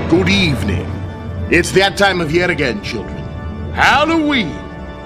Good evening. It's that time of year again, children. Halloween!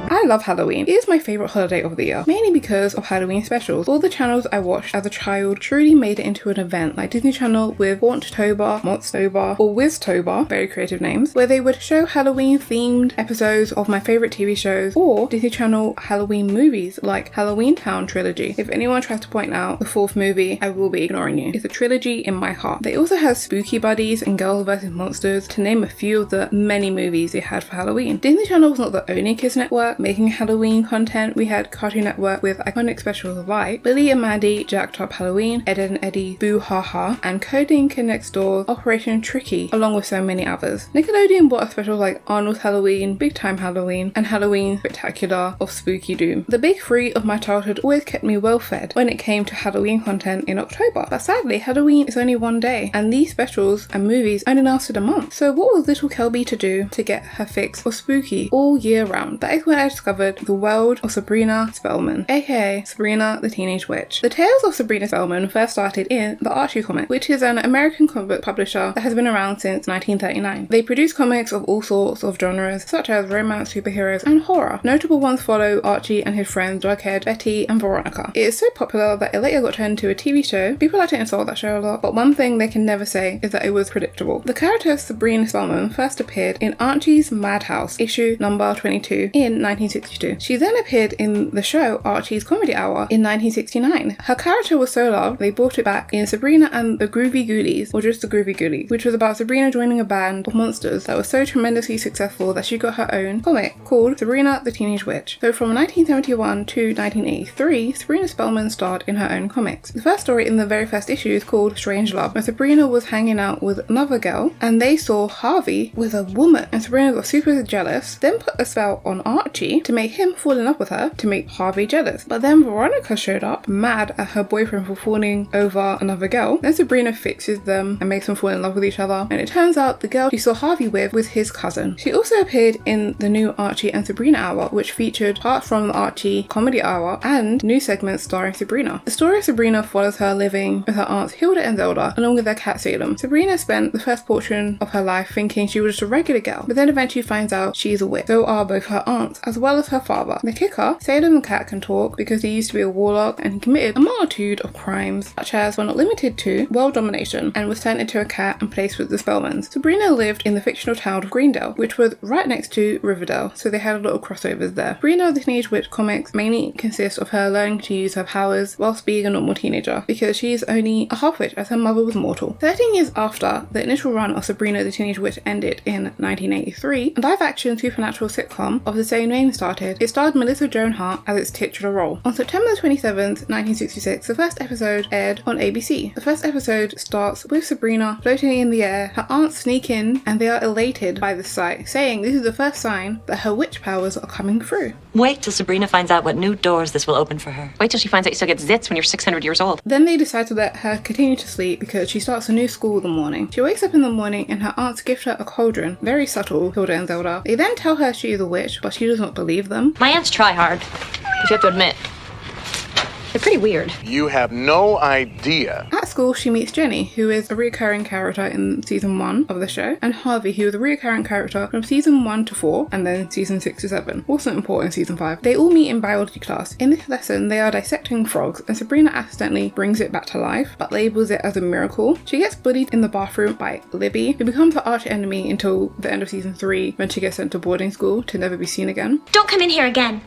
I love Halloween. It is my favourite holiday of the year, mainly because of Halloween specials. All the channels I watched as a child truly made it into an event, like Disney Channel with Haunttober, Monstober, or Wiztober, very creative names, where they would show Halloween themed episodes of my favourite TV shows, or Disney Channel Halloween movies like Halloween Town trilogy. If anyone tries to point out the fourth movie, I will be ignoring you. It's a trilogy in my heart. They also have Spooky Buddies and Girls vs. Monsters, to name a few of the many movies they had for Halloween. Disney Channel was not the only kids network making Halloween content. We had Cartoon Network with iconic specials like Billy and Mandy, Jacked Up Halloween, Ed and Eddie, Boo Ha Ha, and Coding Kid Next Door, Operation Tricky, along with so many others. Nickelodeon brought us specials like Arnold's Halloween, Big Time Halloween, and Halloween Spectacular of Spooky Doom. The big three of my childhood always kept me well fed when it came to Halloween content in October. But sadly, Halloween is only one day, and these specials and movies only lasted a month. So what was little Kelby to do to get her fix for spooky all year round? That is when I discovered the world of Sabrina Spellman, aka Sabrina the Teenage Witch. The tales of Sabrina Spellman first started in the Archie comic, which is an American comic book publisher that has been around since 1939. They produce comics of all sorts of genres, such as romance, superheroes, and horror. Notable ones follow Archie and his friends Jughead, Betty, and Veronica. It is so popular that it later got turned into a TV show. People like to insult that show a lot, but one thing they can never say is that it was predictable. The character Sabrina Spellman first appeared in Archie's Madhouse, issue number 22, in 1962. She then appeared in the show Archie's Comedy Hour in 1969. Her character was so loved, they brought it back in Sabrina and the Groovy Ghoulies, or just the Groovy Ghoulies, which was about Sabrina joining a band of monsters that was so tremendously successful that she got her own comic called Sabrina the Teenage Witch. So from 1971 to 1983, Sabrina Spellman starred in her own comics. The first story in the very first issue is called Strange Love, where Sabrina was hanging out with another girl and they saw Harvey with a woman, and Sabrina got super jealous, then put a spell on Archie to make him fall in love with her to make Harvey jealous. But then Veronica showed up, mad at her boyfriend for falling over another girl. Then Sabrina fixes them and makes them fall in love with each other, and it turns out the girl she saw Harvey with was his cousin. She also appeared in the new Archie and Sabrina Hour, which featured parts from the Archie Comedy Hour and new segments starring Sabrina. The story of Sabrina follows her living with her aunts Hilda and Zelda, along with their cat Salem. Sabrina spent the first portion of her life thinking she was just a regular girl, but then eventually finds out she is a witch. So are both her aunts, as well as her father. The kicker, Salem the cat can talk because he used to be a warlock and he committed a multitude of crimes, such as, but not limited to, world domination, and was turned into a cat and placed with the Spellmans. Sabrina lived in the fictional town of Greendale, which was right next to Riverdale, so they had a lot of crossovers there. Sabrina the Teenage Witch comics mainly consist of her learning to use her powers whilst being a normal teenager, because she is only a half witch as her mother was mortal. 13 years after the initial run of Sabrina the Teenage Witch ended in 1983, a live-action supernatural sitcom of the same name started. It starred Melissa Joan Hart as its titular role. On September 27th, 1966, the first episode aired on ABC. The first episode starts with Sabrina floating in the air. Her aunts sneak in and they are elated by the sight, saying this is the first sign that her witch powers are coming through. Wait till Sabrina finds out what new doors this will open for her. Wait till she finds out you still get zits when you're 600 years old. Then they decide to let her continue to sleep because she starts a new school in the morning. She wakes up in the morning and her aunts gift her a cauldron. Very subtle, Hilda and Zelda. They then tell her she is a witch, but she does not believe them. My aunts try hard, but you have to admit, they're pretty weird. You have no idea. At school, she meets Jenny, who is a recurring character in season 1 of the show, and Harvey, who is a recurring character from season 1 to 4, and then season 6 to 7, also important in season 5. They all meet in biology class. In this lesson, they are dissecting frogs, and Sabrina accidentally brings it back to life, but labels it as a miracle. She gets bullied in the bathroom by Libby, who becomes her arch enemy until the end of season 3, when she gets sent to boarding school to never be seen again. Don't come in here again.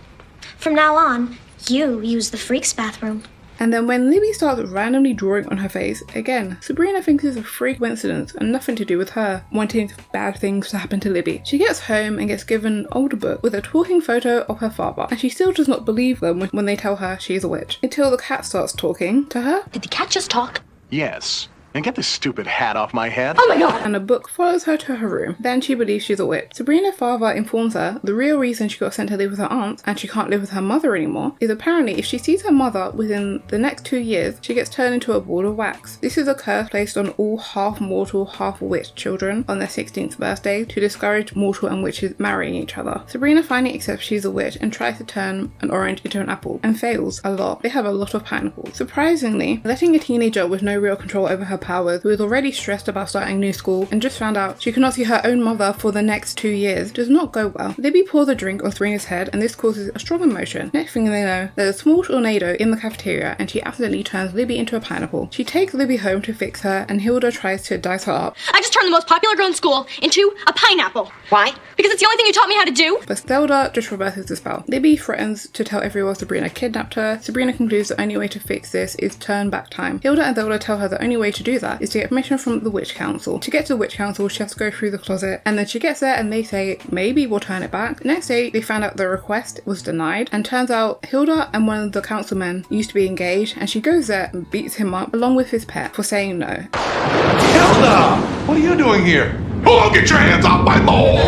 From now on, you use the freak's bathroom. And then when Libby starts randomly drawing on her face, again, Sabrina thinks it's a freak coincidence and nothing to do with her wanting bad things to happen to Libby. She gets home and gets given an older book with a talking photo of her father, and she still does not believe them when they tell her she is a witch, until the cat starts talking to her. Did the cat just talk? Yes. And get this stupid hat off my head. Oh my god! And a book follows her to her room. Then she believes she's a witch. Sabrina's father informs her the real reason she got sent to live with her aunt and she can't live with her mother anymore is apparently if she sees her mother within the next 2 years, she gets turned into a ball of wax. This is a curse placed on all half-mortal, half-witch children on their 16th birthday to discourage mortal and witches marrying each other. Sabrina finally accepts she's a witch and tries to turn an orange into an apple and fails a lot. They have a lot of pineapples. Surprisingly, letting a teenager with no real control over her powers, who is already stressed about starting new school and just found out she cannot see her own mother for the next 2 years, does not go well. Libby pours a drink on Sabrina's head and this causes a strong emotion. Next thing they know, there's a small tornado in the cafeteria and she accidentally turns Libby into a pineapple. She takes Libby home to fix her and Hilda tries to dice her up. I just turned the most popular girl in school into a pineapple. Why? Because it's the only thing you taught me how to do. But Zelda just reverses the spell. Libby threatens to tell everyone Sabrina kidnapped her. Sabrina concludes the only way to fix this is turn back time. Hilda and Zelda tell her the only way to do that is to get permission from the Witch Council. To get to the Witch Council, she has to go through the closet, and then she gets there and they say, maybe we'll turn it back. The next day, they found out the request was denied, and turns out Hilda and one of the councilmen used to be engaged, and she goes there and beats him up along with his pet for saying no. Hilda! What are you doing here? Oh, get your hands off my mole!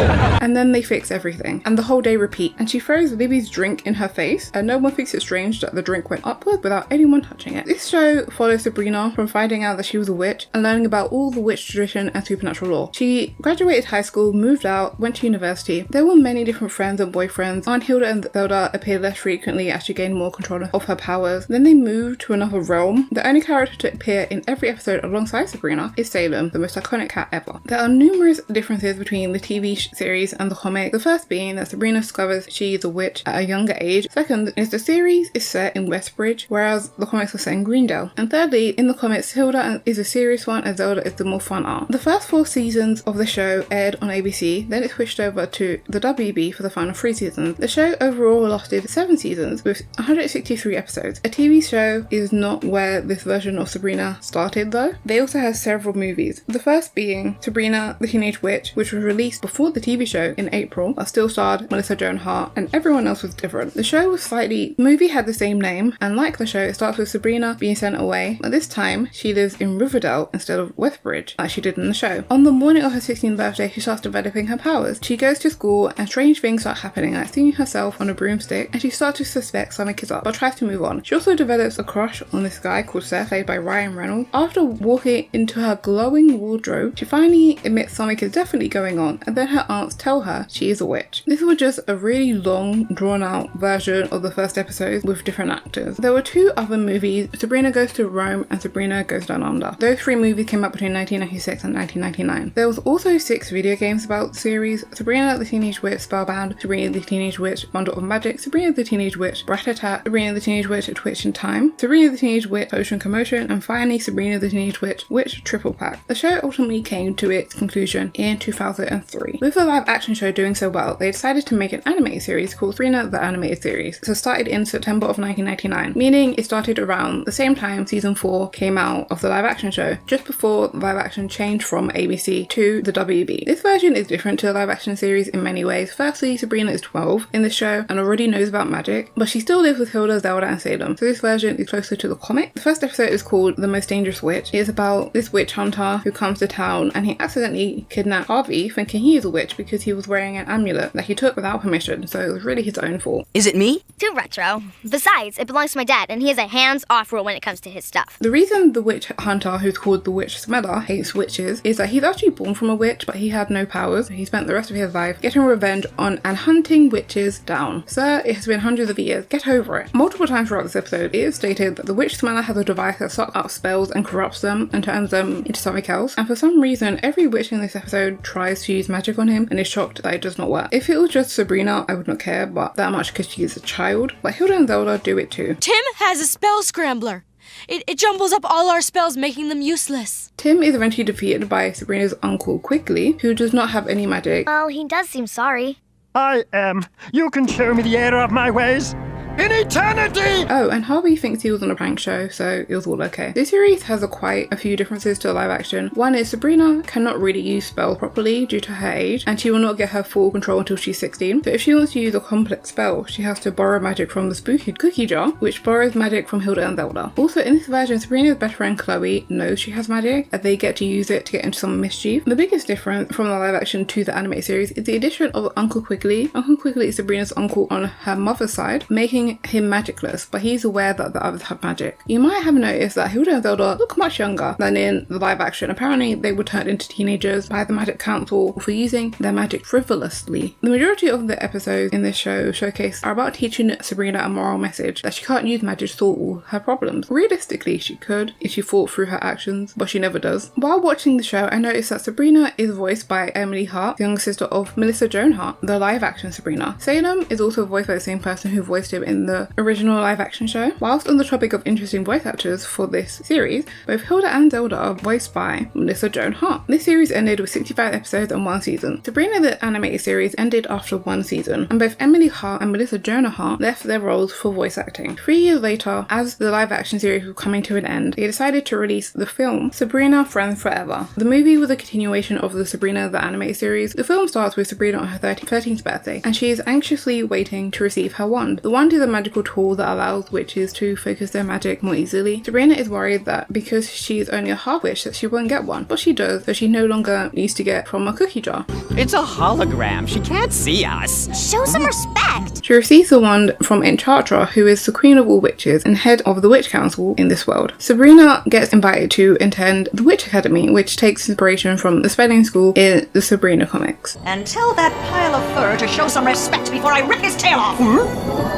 And then they fix everything, and the whole day repeat, and she throws Libby's drink in her face, and no one thinks it strange that the drink went upward without anyone touching it. This show follows Sabrina from finding out that she was a witch and learning about all the witch tradition and supernatural lore. She graduated high school, moved out, went to university. There were many different friends and boyfriends. Aunt Hilda and Zelda appeared less frequently as she gained more control of her powers. Then they moved to another realm. The only character to appear in every episode alongside Sabrina is Salem, the most iconic cat ever. There are numerous differences between the TV series and the comic. The first being that Sabrina discovers she is a witch at a younger age. Second is the series is set in Westbridge, whereas the comics are set in Greendale. And thirdly, in the comics, Hilda is a serious one and Zelda is the more fun art. The first 4 seasons of the show aired on ABC, then it switched over to the WB for the final 3 seasons. The show overall lasted 7 seasons with 163 episodes. A TV show is not where this version of Sabrina started though. They also have several movies. The first being Sabrina the Teenage Witch, which was released before the TV show in April, but still starred Melissa Joan Hart, and everyone else was different. The movie had the same name, and like the show, it starts with Sabrina being sent away, but this time she lives in Riverdale instead of Westbridge, like she did in the show. On the morning of her 16th birthday, she starts developing her powers. She goes to school, and strange things start happening, like seeing herself on a broomstick, and she starts to suspect something is up, but tries to move on. She also develops a crush on this guy called Seth, played by Ryan Reynolds. After walking into her glowing wardrobe, she finally admits something is definitely going on, and then her aunts tell her she is a witch. This was just a really long, drawn out version of the first episode with different actors. There were 2 other movies, Sabrina Goes to Rome and Sabrina Goes Down Under. Those 3 movies came out between 1996 and 1999. There was also 6 video games about the series: Sabrina the Teenage Witch Spellbound, Sabrina the Teenage Witch Bundle of Magic, Sabrina the Teenage Witch Rat-a-tat, Sabrina the Teenage Witch Twitch in Time, Sabrina the Teenage Witch Potion Commotion, and finally Sabrina the Teenage Witch Triple Pack. The show ultimately came to its conclusion in 2003. With the live action show doing so well, they decided to make an animated series called Sabrina the Animated Series. So it started in September of 1999, meaning it started around the same time season 4 came out of the live action show, just before live action changed from ABC to the WB. This version is different to the live action series in many ways. Firstly, Sabrina is 12 in the show and already knows about magic, but she still lives with Hilda, Zelda, and Salem, so this version is closer to the comic. The first episode is called The Most Dangerous Witch. It is about this witch hunter who comes to town and he accidentally kidnapped Harvey, thinking he is a witch because he was wearing an amulet that he took without permission, so it was really his own fault. Is it me? Too retro. Besides, it belongs to my dad, and he has a hands-off rule when it comes to his stuff. The reason the witch hunter, who's called the Witch Smeller, hates witches is that he's actually born from a witch, but he had no powers. He spent the rest of his life getting revenge on and hunting witches down. Sir, it has been hundreds of years. Get over it. Multiple times throughout this episode, it is stated that the Witch Smeller has a device that sucks up spells and corrupts them and turns them into something else. And for some reason, every witch in this episode tries to use magic on him and is shocked that it does not work. If it was just Sabrina, I would not care, but that much because she is a child. But Hilda and Zelda do it too. Tim has a spell scrambler. It jumbles up all our spells, making them useless. Tim is eventually defeated by Sabrina's uncle Quigley, who does not have any magic. Well, he does seem sorry. I am. You can show me the error of my ways. In eternity! Oh, and Harvey thinks he was on a prank show, so it was all okay. This series has quite a few differences to live action. One is Sabrina cannot really use spells properly due to her age, and she will not get her full control until she's 16. So if she wants to use a complex spell, she has to borrow magic from the spooky cookie jar, which borrows magic from Hilda and Zelda. Also, in this version, Sabrina's best friend Chloe knows she has magic, and they get to use it to get into some mischief. The biggest difference from the live action to the animated series is the addition of Uncle Quigley. Uncle Quigley is Sabrina's uncle on her mother's side, making making him magicless, but he's aware that the others have magic. You might have noticed that Hilda and Zelda look much younger than in the live action. Apparently, they were turned into teenagers by the Magic Council for using their magic frivolously. The majority of the episodes in this show showcase are about teaching Sabrina a moral message that she can't use magic to solve all her problems. Realistically, she could if she thought through her actions, but she never does. While watching the show, I noticed that Sabrina is voiced by Emily Hart, the younger sister of Melissa Joan Hart, the live action Sabrina. Salem is also voiced by the same person who voiced him in the original live action show. Whilst on the topic of interesting voice actors for this series, both Hilda and Zelda are voiced by Melissa Joan Hart. This series ended with 65 episodes and 1 season. Sabrina the animated series ended after 1 season, and both Emily Hart and Melissa Joan Hart left their roles for voice acting. 3 years later, as the live action series was coming to an end, they decided to release the film Sabrina Friends Forever. The movie was a continuation of the Sabrina the animated series. The film starts with Sabrina on her 13th birthday, and she is anxiously waiting to receive her wand. The wand is a magical tool that allows witches to focus their magic more easily. Sabrina is worried that because she is only a half witch that she won't get one, but she does, so she no longer needs to get from a cookie jar. It's a hologram. She can't see us. Show some respect. She receives the wand from Enchantra, who is the queen of all witches and head of the witch council in this world. Sabrina gets invited to attend the Witch Academy, which takes inspiration from the spelling school in the Sabrina comics. And tell that pile of fur to show some respect before I rip his tail off.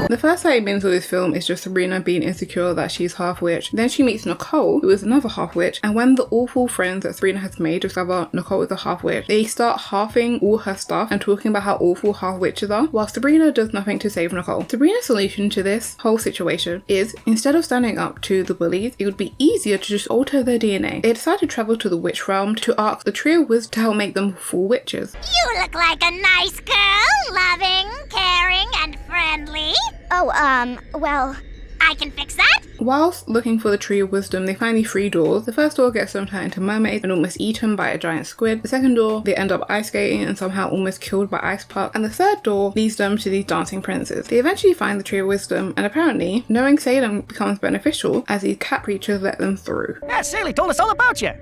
The first 30 minutes of this film is just Sabrina being insecure that she's half witch. Then she meets Nicole, who is another half witch, and when the awful friends that Sabrina has made discover Nicole is a half witch, they start halving all her stuff and talking about how awful half witches are, while Sabrina does nothing to save Nicole. Sabrina's solution to this whole situation is, instead of standing up to the bullies, it would be easier to just alter their DNA. They decide to travel to the witch realm to ask the trio of wizards to help make them full witches. You look like a nice girl, loving, caring, and friendly. Oh, well, I can fix that. Whilst looking for the Tree of Wisdom, they find these 3 doors. The first door gets them turned into mermaids and almost eaten by a giant squid. The second door, they end up ice skating and somehow almost killed by ice puck. And the third door leads them to these dancing princes. They eventually find the Tree of Wisdom, and apparently, knowing Salem becomes beneficial as these cat creatures let them through. Yeah, Saley told us all about you.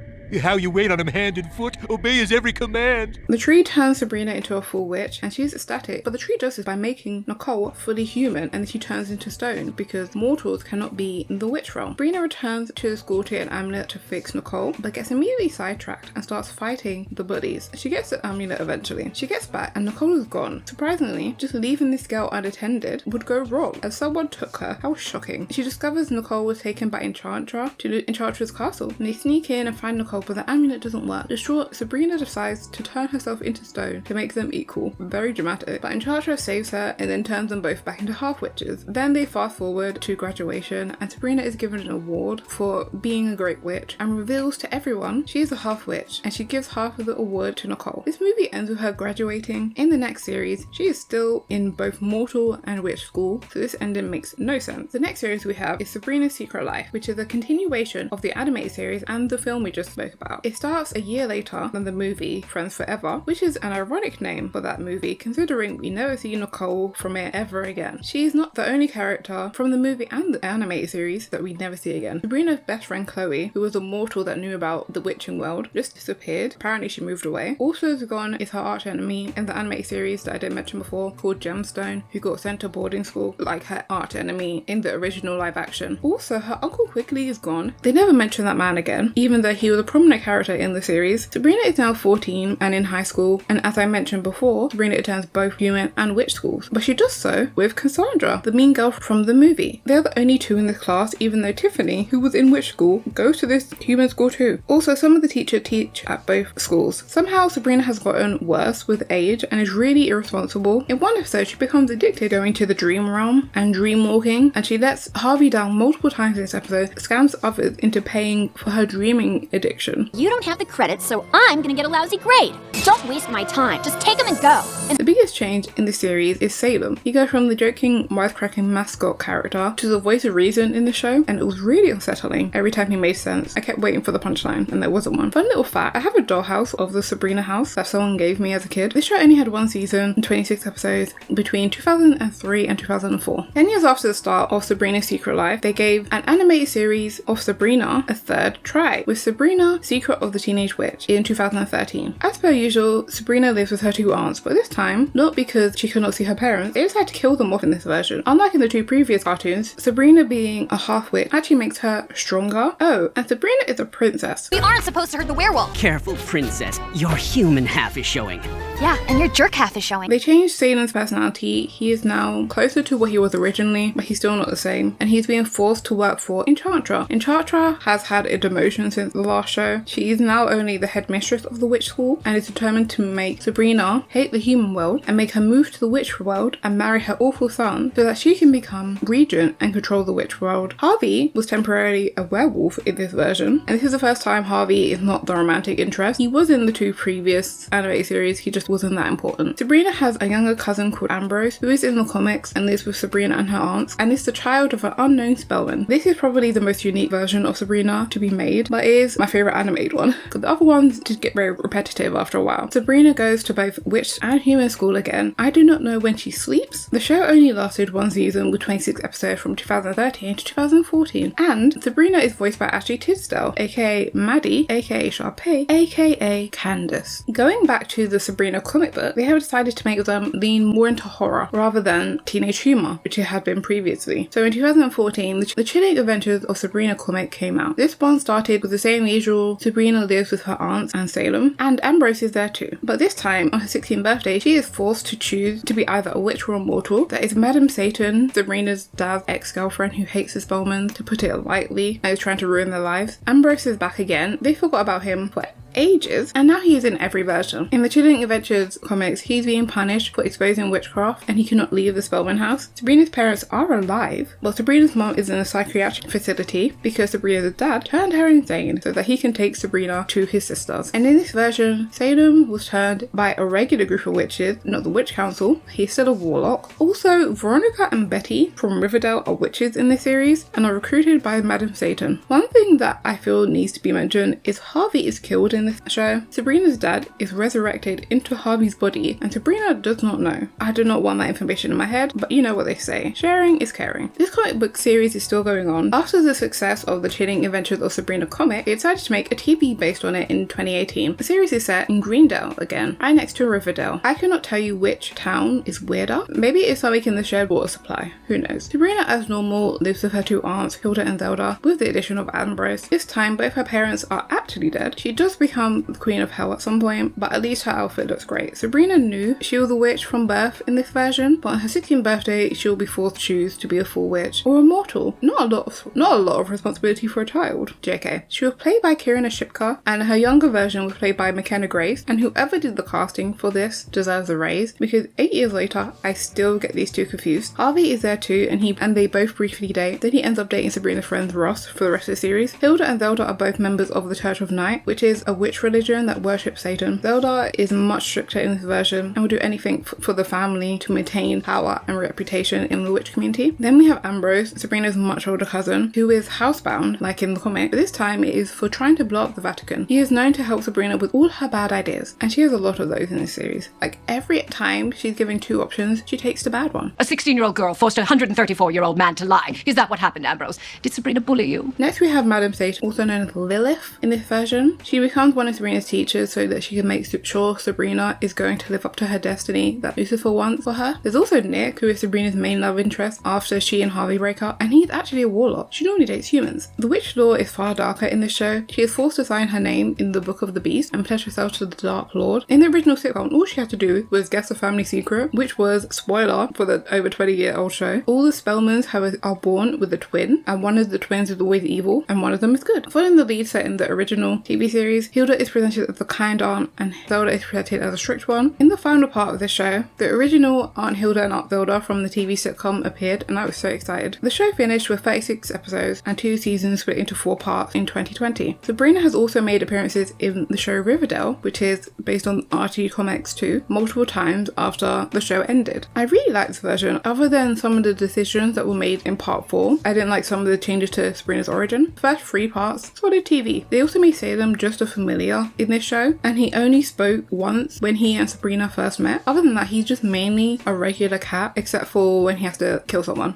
How you wait on him hand and foot, obey his every command. The tree turns Sabrina into a full witch, and she's ecstatic, but the tree does this by making Nicole fully human, and then she turns into stone because mortals cannot be in the witch realm. Sabrina returns to the school to get an amulet to fix Nicole, but gets immediately sidetracked and starts fighting the bullies. She gets the amulet eventually. She gets back and Nicole is gone. Surprisingly, just leaving this girl unattended would go wrong, as someone took her. How shocking. She discovers Nicole was taken by Enchantra to Enchantra's castle, and they sneak in and find Nicole, but the amulet doesn't work. Distraught, Sabrina decides to turn herself into stone to make them equal. Very dramatic. But Enchantra saves her and then turns them both back into half witches. Then they fast forward to graduation, and Sabrina is given an award for being a great witch and reveals to everyone she is a half witch, and she gives half of the award to Nicole. This movie ends with her graduating. In the next series, she is still in both mortal and witch school, so this ending makes no sense. The next series we have is Sabrina's Secret Life, which is a continuation of the animated series and the film we just spoke about. It starts a year later than the movie Friends Forever, which is an ironic name for that movie considering we never see Nicole from it ever again. She is not the only character from the movie and the animated series that we never see again. Sabrina's best friend Chloe, who was a mortal that knew about the witching world, just disappeared. Apparently she moved away. Also gone is her arch enemy in the animated series that I didn't mention before called Gemstone, who got sent to boarding school like her arch enemy in the original live action. Also, her Uncle Quigley is gone. They never mention that man again, even though he was a prominent character in the series. Sabrina is now 14 and in high school, and as I mentioned before, Sabrina attends both human and witch schools, but she does so with Cassandra, the mean girl from the movie. They're the only two in this class, even though Tiffany, who was in witch school, goes to this human school too. Also, some of the teachers teach at both schools. Somehow Sabrina has gotten worse with age and is really irresponsible. In one episode, she becomes addicted going to the dream realm and dream walking, and she lets Harvey down multiple times in this episode, scams others into paying for her dreaming addiction. You don't have the credits, so I'm gonna get a lousy grade. Don't waste my time. Just take them and go. The biggest change in the series is Salem. He goes from the joking, wisecracking mascot character to the voice of reason in the show, and it was really unsettling. Every time he made sense, I kept waiting for the punchline, and there wasn't one. Fun little fact, I have a dollhouse of the Sabrina house that someone gave me as a kid. This show only had 1 season and 26 episodes between 2003 and 2004. 10 years after the start of Sabrina's Secret Life, they gave an animated series of Sabrina a third try, with Sabrina Sabrina, Secret of the Teenage Witch in 2013. As per usual, Sabrina lives with her two aunts, but this time, not because she could not see her parents, they decided to kill them off in this version. Unlike in the two previous cartoons, Sabrina being a half-witch actually makes her stronger. Oh, and Sabrina is a princess. We aren't supposed to hurt the werewolf. Careful, princess. Your human half is showing. Yeah, and your jerk half is showing. They changed Salem's personality. He is now closer to what he was originally, but he's still not the same. And he's being forced to work for Enchantra. Enchantra has had a demotion since the last show. She is now only the headmistress of the witch school and is determined to make Sabrina hate the human world and make her move to the witch world and marry her awful son so that she can become regent and control the witch world. Harvey was temporarily a werewolf in this version, and this is the first time Harvey is not the romantic interest. He was in the two previous anime series, he just wasn't that important. Sabrina has a younger cousin called Ambrose who is in the comics and lives with Sabrina and her aunts and is the child of an unknown Spellman. This is probably the most unique version of Sabrina to be made, but it is my favourite animated one because the other ones did get very repetitive after a while. Sabrina goes to both witch and human school again. I do not know when she sleeps. The show only lasted one season with 26 episodes from 2013 to 2014, and Sabrina is voiced by Ashley Tisdale, aka Maddie, aka Sharpay, aka Candace. Going back to the Sabrina comic book, they have decided to make them lean more into horror rather than teenage humor, which it had been previously. So in 2014, the Chilling Adventures of Sabrina comic came out. This one started with the same usual Sabrina lives with her aunts and Salem, and Ambrose is there too. But this time, on her 16th birthday, she is forced to choose to be either a witch or a mortal. That is Madame Satan, Sabrina's dad's ex-girlfriend who hates the Spellmans, to put it lightly, and is trying to ruin their lives. Ambrose is back again. They forgot about him for ages, and now he is in every version. In the Chilling Adventures comics, he's being punished for exposing witchcraft and he cannot leave the Spellman house. Sabrina's parents are alive, but Sabrina's mom is in a psychiatric facility because Sabrina's dad turned her insane so that he can take Sabrina to his sisters. And in this version, Salem was turned by a regular group of witches, not the Witch Council. He's still a warlock. Also, Veronica and Betty from Riverdale are witches in this series and are recruited by Madame Satan. One thing that I feel needs to be mentioned is Harvey is killed in this show. Sabrina's dad is resurrected into Harvey's body and Sabrina does not know. I do not want that information in my head, but you know what they say. Sharing is caring. This comic book series is still going on. After the success of the Chilling Adventures of Sabrina comic, they decided to make a TV based on it in 2018. The series is set in Greendale again, right next to Riverdale. I cannot tell you which town is weirder. Maybe it's something in the shared water supply. Who knows? Sabrina, as normal, lives with her two aunts, Hilda and Zelda, with the addition of Ambrose. This time, both her parents are actually dead. She does become the Queen of Hell at some point, but at least her outfit looks great. Sabrina knew she was a witch from birth in this version, but on her 16th birthday, she will be forced to choose to be a full witch or a mortal. Not a lot of responsibility for a child. JK. She was played by Kirina Shipka, and her younger version was played by McKenna Grace, and whoever did the casting for this deserves a raise, because 8 years later, I still get these two confused. Harvey is there too, and they both briefly date. Then he ends up dating Sabrina's friend Ross for the rest of the series. Hilda and Zelda are both members of the Church of Night, which is a witch religion that worships Satan. Zelda is much stricter in this version and will do anything for the family to maintain power and reputation in the witch community. Then we have Ambrose, Sabrina's much older cousin, who is housebound like in the comic, but this time it is for trying to blow up the Vatican. He is known to help Sabrina with all her bad ideas, and she has a lot of those in this series. Like every time she's given two options, she takes the bad one. A 16-year-old girl forced a 134-year-old man to lie. Is that what happened, Ambrose? Did Sabrina bully you? Next we have Madame Satan, also known as Lilith in this version. She becomes one of Sabrina's teachers so that she can make sure Sabrina is going to live up to her destiny that Lucifer wants for her. There's also Nick, who is Sabrina's main love interest after she and Harvey break up, and he's actually a warlock. She normally dates humans. The witch lore is far darker in this show. She is forced to sign her name in the Book of the Beast and pledge herself to the Dark Lord. In the original sitcom, all she had to do was guess a family secret, which was, spoiler for the over 20-year-old show, all the Spellmans are born with a twin, and one of the twins is always evil, and one of them is good. Following the lead set in the original TV series, Hilda is presented as the kind aunt, and Zelda is presented as a strict one. In the final part of the show, the original Aunt Hilda and Aunt Zelda from the TV sitcom appeared, and I was so excited. The show finished with 36 episodes and 2 seasons split into 4 parts in 2020. Sabrina has also made appearances in the show Riverdale, which is based on RT Comics 2, multiple times after the show ended. I really like this version, other than some of the decisions that were made in part 4. I didn't like some of the changes to Sabrina's origin. The first 3 parts, solid TV. They also made Salem just a familiar in this show, and he only spoke once when he and Sabrina first met. Other than that, he's just mainly a regular cat, except for when he has to kill someone.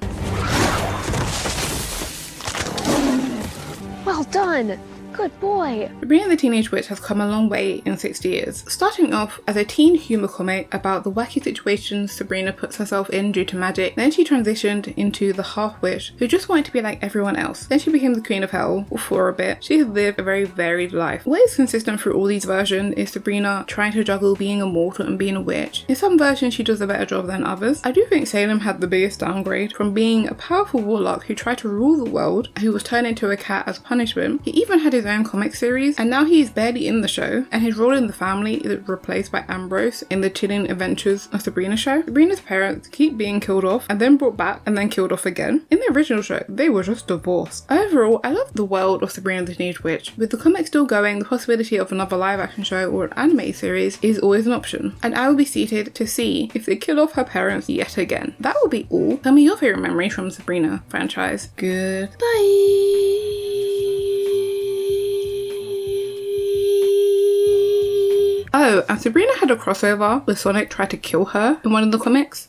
Well done. Good boy. Sabrina the Teenage Witch has come a long way in 60 years, starting off as a teen humour comic about the wacky situations Sabrina puts herself in due to magic. Then she transitioned into the half-witch who just wanted to be like everyone else. Then she became the Queen of Hell for a bit. She has lived a very varied life. What is consistent through all these versions is Sabrina trying to juggle being a mortal and being a witch. In some versions she does a better job than others. I do think Salem had the biggest downgrade from being a powerful warlock who tried to rule the world, who was turned into a cat as punishment. He even had his own comic series, and now he is barely in the show, and his role in the family is replaced by Ambrose in the Chilling Adventures of Sabrina show. Sabrina's parents keep being killed off and then brought back and then killed off again. In the original show, they were just divorced. Overall, I love the world of Sabrina the Teenage Witch. With the comic still going, the possibility of another live action show or an animated series is always an option, and I will be seated to see if they kill off her parents yet again. That will be all. Tell me your favourite memories from Sabrina franchise. Goodbye. Oh, and Sabrina had a crossover where Sonic tried to kill her in one of the comics.